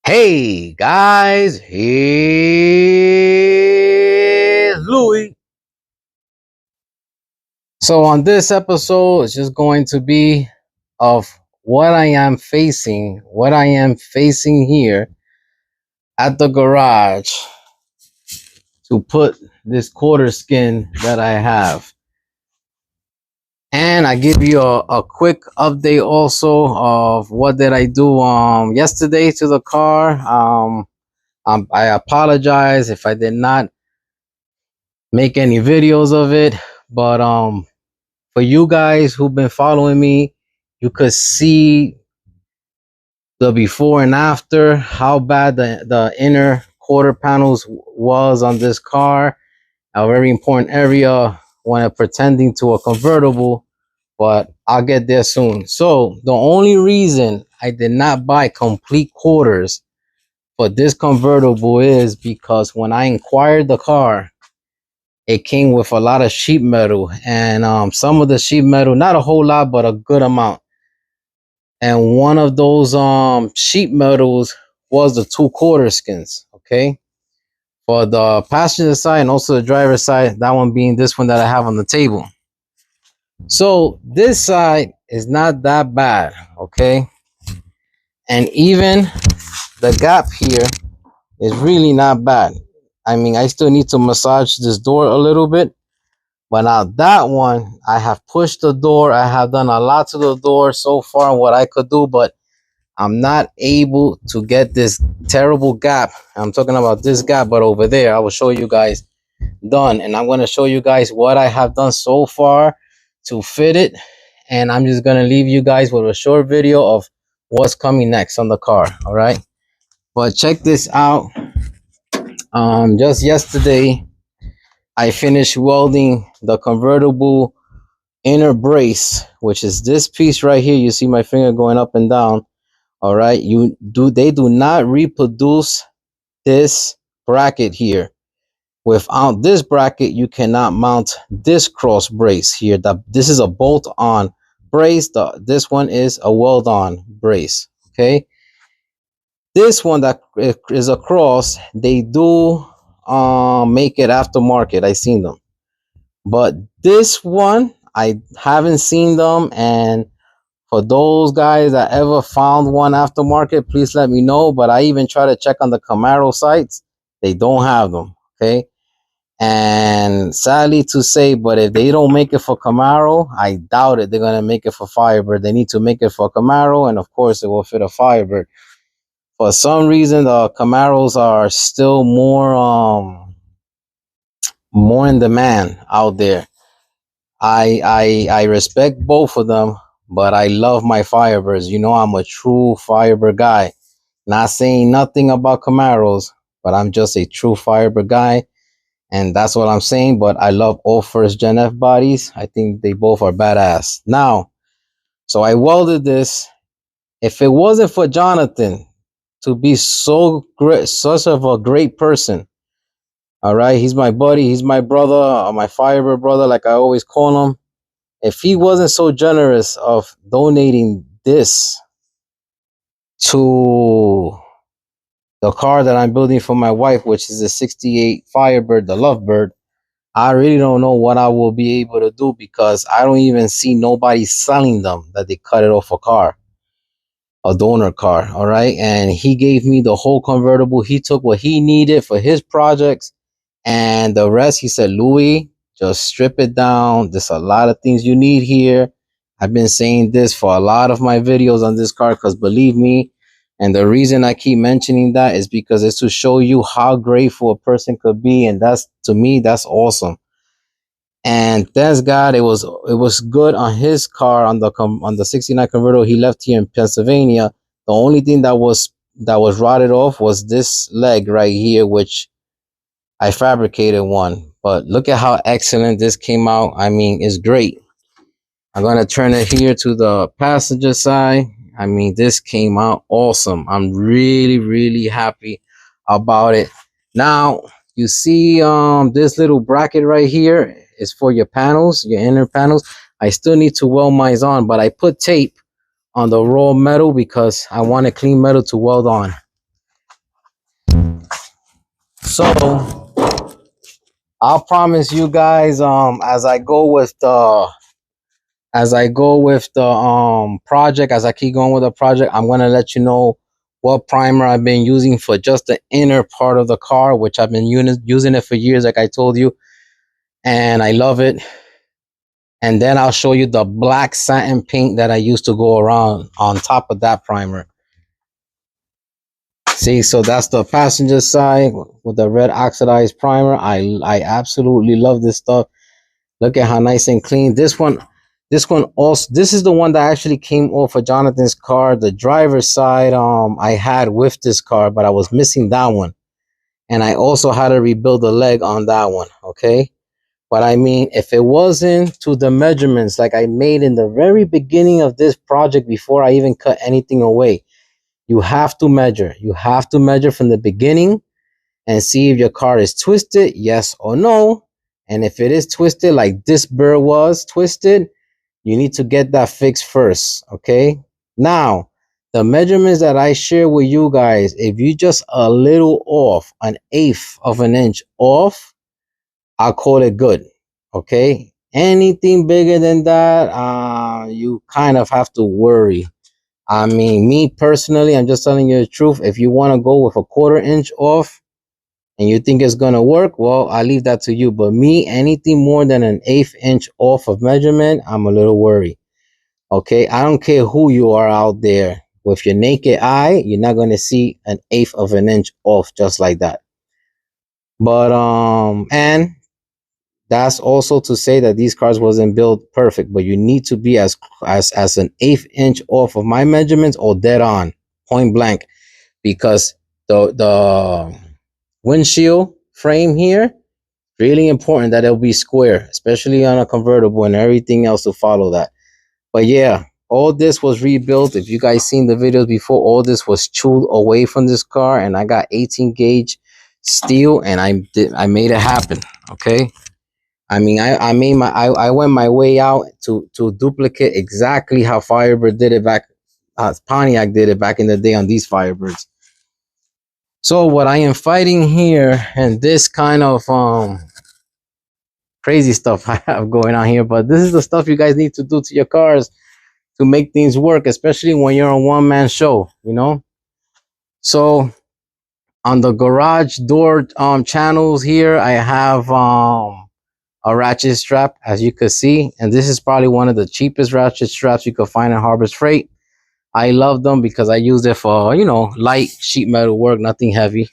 Hey guys, here's Louis. So on this episode, it's just going to be of what I am facing here at the garage to put this quarter skin that I have. And I give you a quick update also of what did I do yesterday to the car. I apologize if I did not make any videos of it, but for you guys who've been following me, you could see the before and after, how bad the inner quarter panels was on this car. A very important area when pretending to a convertible, but I'll get there soon. So the only reason I did not buy complete quarters for this convertible is because when I inquired the car, it came with a lot of sheet metal, and some of the sheet metal, not a whole lot, but a good amount. And one of those sheet metals was the two quarter skins. Okay, for the passenger side and also the driver's side, that one being this one that I have on the table. So this side is not that bad. Okay, and even the gap here is really not bad. I mean, I still need to massage this door a little bit. But now that one, I have pushed the door. I have done a lot to the door so far, what I could do, but I'm not able to get this terrible gap. I'm talking about this gap, but over there, I will show you guys done. And I'm going to show you guys what I have done so far to fit it. And I'm just going to leave you guys with a short video of what's coming next on the car. All right. But check this out. Just yesterday, I finished welding the convertible inner brace, which is this piece right here. You see my finger going up and down. All right, they do not reproduce this bracket here. Without this bracket, you cannot mount this cross brace here. This is a bolt-on brace. This one is a weld-on brace. Okay, this one that is a cross, they do make it aftermarket. I seen them, but this one I haven't seen them. And for those guys that ever found one aftermarket, please let me know. But I even try to check on the Camaro sites, they don't have them. Okay, and sadly to say, but if they don't make it for Camaro, I doubt it they're gonna make it for Firebird. They need to make it for Camaro, and of course it will fit a Firebird. For some reason, the Camaros are still more in demand out there. I respect both of them, but I love my Firebirds. You know, I'm a true Firebird guy. Not saying nothing about Camaros, but I'm just a true Firebird guy, and that's what I'm saying. But I love all first gen F bodies. I think they both are badass. Now, so I welded this. If it wasn't for Jonathan to be so great, such of a great person, all right, he's my buddy, he's my brother, my Firebird brother, like I always call him. If he wasn't so generous of donating this to the car that I'm building for my wife, which is a 68 Firebird, the Lovebird, I really don't know what I will be able to do, because I don't even see nobody selling them that they cut it off a donor car. All right, and he gave me the whole convertible. He took what he needed for his projects, and the rest he said, Louis, just strip it down. There's a lot of things you need here. I've been saying this for a lot of my videos on this car, because believe me, and the reason I keep mentioning that is because it's to show you how grateful a person could be, and that's, to me, that's awesome. And thanks God, it was good on his car, on the 69 convertible he left here in Pennsylvania. The only thing that was rotted off was this leg right here, which I fabricated one. But look at how excellent this came out. I mean, it's great. I'm gonna turn it here to the passenger side. I mean, this came out awesome. I'm really, really happy about it. Now, you see this little bracket right here is for your panels, your inner panels. I still need to weld mine on, but I put tape on the raw metal because I want a clean metal to weld on. So I'll promise you guys, as I go with the project, as I keep going with the project, I'm gonna let you know what primer I've been using for just the inner part of the car, which I've been using it for years, like I told you, and I love it. And then I'll show you the black satin paint that I used to go around on top of that primer. See, so that's the passenger side with the red oxidized primer. I absolutely love this stuff. Look at how nice and clean. This one also, this is the one that actually came off of Jonathan's car. The driver's side I had with this car, but I was missing that one. And I also had to rebuild the leg on that one, okay? But I mean, if it wasn't to the measurements like I made in the very beginning of this project before I even cut anything away, you have to measure. You have to measure from the beginning and see if your car is twisted, yes or no. And if it is twisted like this bird was twisted, you need to get that fixed first, okay? Now, the measurements that I share with you guys, if you just a little off, an eighth of an inch off, I'll call it good, okay? Anything bigger than that, you kind of have to worry. I mean, me personally, I'm just telling you the truth. If you want to go with a quarter inch off and you think it's going to work, well, I leave that to you. But me, anything more than an eighth inch off of measurement, I'm a little worried. Okay, I don't care who you are out there. With your naked eye, you're not going to see an eighth of an inch off just like that. But and that's also to say that these cars wasn't built perfect, but you need to be as an eighth inch off of my measurements or dead on, point blank, because the windshield frame here, really important that it'll be square, especially on a convertible and everything else to follow that. But yeah, all this was rebuilt. If you guys seen the videos before, all this was chewed away from this car, and I got 18 gauge steel, and I made it happen. Okay, I mean, I went my way out to duplicate exactly how Firebird did it back, Pontiac did it back in the day on these Firebirds. So what I am fighting here, and this kind of crazy stuff I have going on here, but this is the stuff you guys need to do to your cars to make things work, especially when you're a one-man show, you know. So on the garage door channels here, I have a ratchet strap, as you could see, and this is probably one of the cheapest ratchet straps you could find in Harbor's Freight. I love them because I use it for, you know, light sheet metal work, nothing heavy.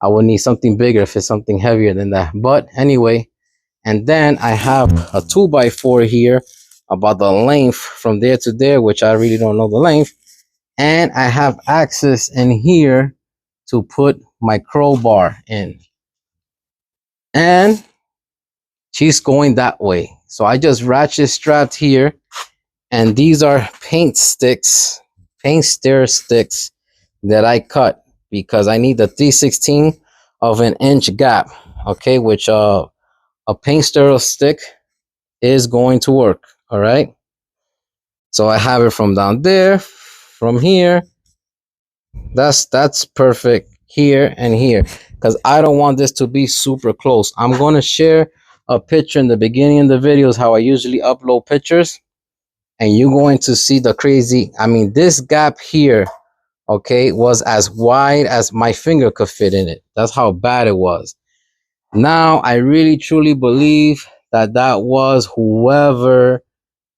I would need something bigger if it's something heavier than that. But anyway, and then I have a 2x4 here about the length from there to there, which I really don't know the length. And I have access in here to put my crowbar in. And she's going that way. So I just ratchet strapped here. And these are paint sticks, paint stair sticks that I cut because I need the 3/16 of an inch gap. Okay, which a paint stir stick is going to work. All right. So I have it from down there, from here. That's perfect here and here, because I don't want this to be super close. I'm going to share a picture in the beginning of the videos how I usually upload pictures, and you're going to see the crazy. I mean, this gap here, okay, was as wide as my finger could fit in it. That's how bad it was. Now I really truly believe that that was whoever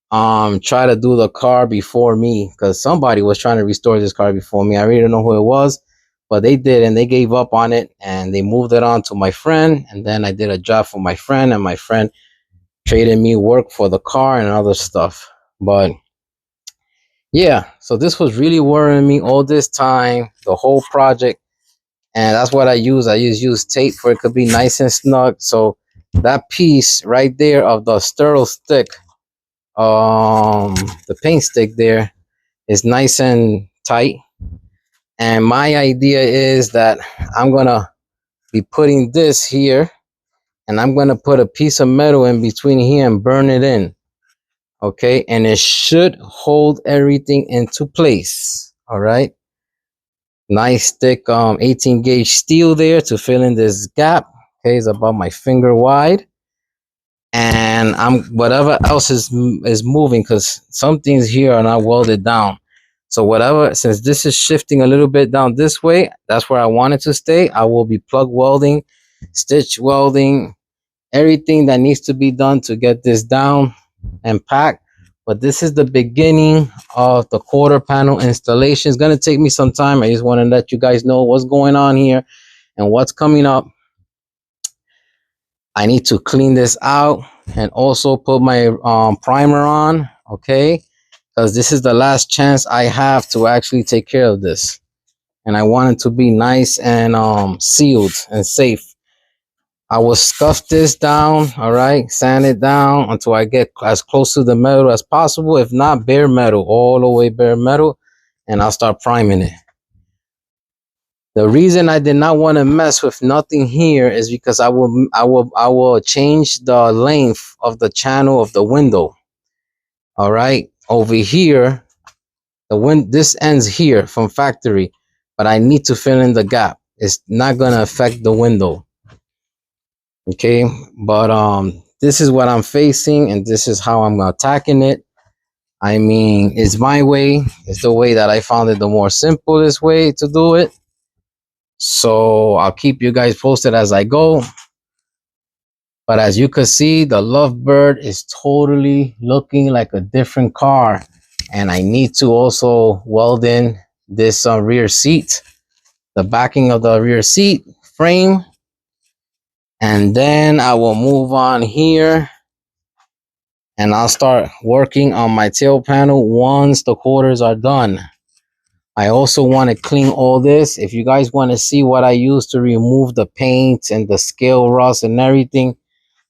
try to do the car before me, because somebody was trying to restore this car before me. I really don't know who it was, but they did, and they gave up on it and they moved it on to my friend, and then I did a job for my friend, and my friend traded me work for the car and other stuff. But yeah, so this was really worrying me all this time, the whole project, and that's what I use. I just use tape for it could be nice and snug. So that piece right there of the stirl stick, the paint stick there, is nice and tight. And my idea is that I'm gonna be putting this here, and I'm gonna put a piece of metal in between here and burn it in. Okay, and it should hold everything into place. All right, Nice thick 18 gauge steel there to fill in this gap. Okay, it's about my finger wide. And I'm whatever else is moving, because some things here are not welded down. So whatever, since this is shifting a little bit down this way, that's where I want it to stay. I will be plug welding, stitch welding, everything that needs to be done to get this down and packed. But this is the beginning of the quarter panel installation. It's going to take me some time. I just want to let you guys know what's going on here and what's coming up. I need to clean this out and also put my primer on, okay? Because this is the last chance I have to actually take care of this. And I want it to be nice and sealed and safe. I will scuff this down, all right? Sand it down until I get as close to the metal as possible. If not, bare metal, all the way bare metal. And I'll start priming it. The reason I did not want to mess with nothing here is because I will change the length of the channel of the window. All right, over here, this ends here from factory, but I need to fill in the gap. It's not gonna affect the window. Okay, but this is what I'm facing, and this is how I'm attacking it. I mean, it's my way. It's the way that I found it, the more simplest way to do it. So I'll keep you guys posted as I go. But as you can see, the Lovebird is totally looking like a different car. And I need to also weld in this rear seat, the backing of the rear seat frame. And then I will move on here and I'll start working on my tail panel once the quarters are done. I also want to clean all this. If you guys want to see what I use to remove the paint and the scale rust and everything,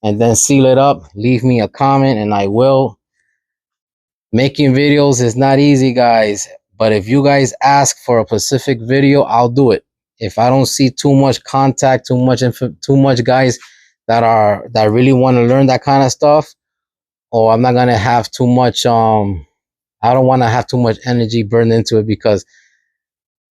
and then seal it up, leave me a comment and I will. Making videos is not easy, guys, but if you guys ask for a specific video, I'll do it. If I don't see too much contact, too much guys that really want to learn that kind of stuff, or I'm not gonna have too much I don't want to have too much energy burned into it, because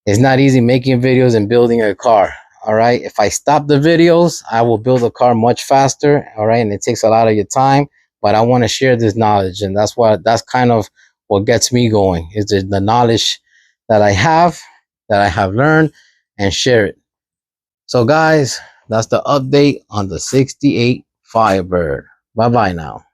it's not easy making videos and building a car. All right, if I stop the videos, I will build a car much faster. All right, and it takes a lot of your time, but I want to share this knowledge, and that's kind of what gets me going, is the knowledge that I have learned, and share it. So guys, that's the update on the 68 Firebird. Bye bye now.